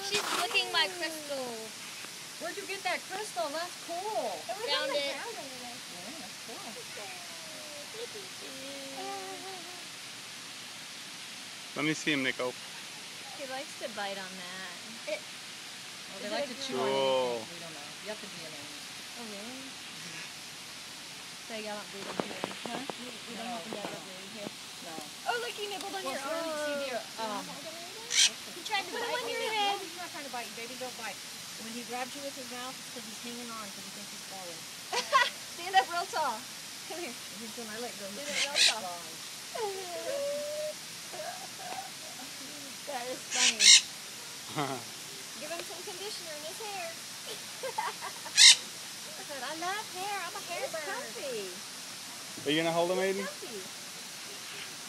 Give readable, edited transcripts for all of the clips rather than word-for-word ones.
She's licking my crystal. Where'd you get that crystal? That's cool. Found it. Yeah, that's cool. Let me see him, Nico. He likes to bite on that. Well, they like to chew on Cool. anything. We don't know. You have to be in there. Oh, really? So y'all don't breed in here? Huh? We don't have to never breed here. No. Oh, look, he nibbled on your See there, He tried to put him bite on me. your head. No, he's not trying to bite you, baby. Don't bite. When he grabs you with his mouth, it's because he's hanging on because he thinks he's falling. Stand up real tall. Come here. He's when I let go, he's Stand up real going to tall. fall. That is funny. Give him some conditioner in his hair. I said, I love hair. I'm a hair bird. Comfy. Are you gonna hold him, Aiden? Comfy.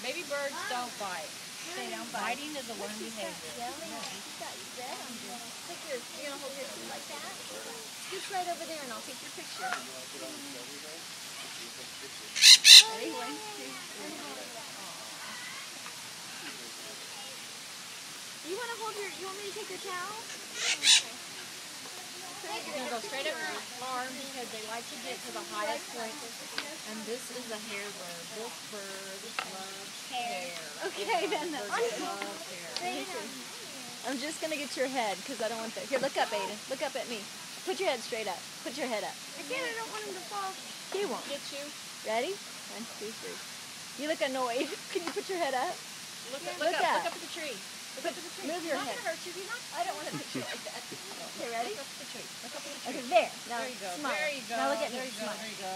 Baby birds don't bite. They don't bite. Biting is a learned behavior. He's got you red on you. Take your, you're going to hold your food like that? Scooch right over there and I'll take your picture. Ready? 1, 2. You want to hold your, you want me to take your towel? You're going to go straight up your arm because they like to get to the highest point. And this is a hair bird. This bird loves hair. Okay, then that's Birds love hair. I'm just going to get your head because I don't want that. Here, look up, Aiden. Look up at me. Put your head straight up. Put your head up. I don't want him to fall. He won't. Get you. Ready? 1, 2, 3. You look annoyed. Can you put your head up? Look Look up. at the tree. Look up at the tree. Move your He's head. not going to hurt you. He's not. I don't want to put you like that. Okay, ready? Look up at the tree. Look up at the tree. Okay, there. Now There you go. smile. There you go. Now look at me. There you go. Smile. There you go.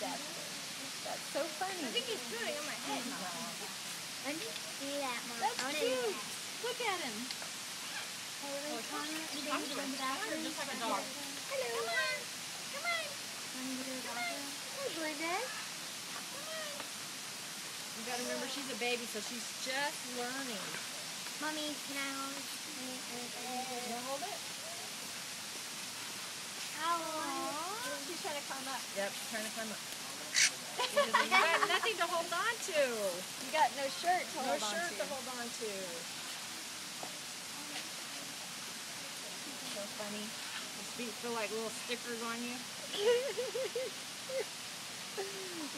That's so funny. I think he's putting on my head. Let me see that, Mom. That's I wanna cute. do that. Look at him. Hey, Connor, you I'm think you go in the just bathroom? like a dog. Hello. Come on. Come on. Want to go to the bathroom? Hey, Glenda. You got to remember she's a baby, so she's just learning. Mommy, can I hold it? You want to hold it? Aww. She's trying to climb up. Yep, she's trying to climb up. You got nothing to hold on to. You got no shirt to No hold on shirt to. to hold on to. So funny. His feet feel like little stickers on you.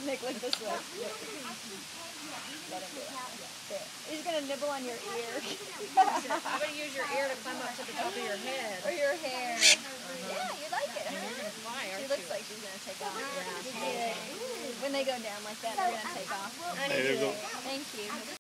Nick, look this way. Look. Let him do it. There. He's going to nibble on your ear. I'm going to use your ear to climb up to the top of your head. Or your hair. Yeah, you like it, You're huh? going to fly, She aren't looks you? like she's going to take off. Yeah. You did. When they go down like that, they're going to take off. Hey, there you go.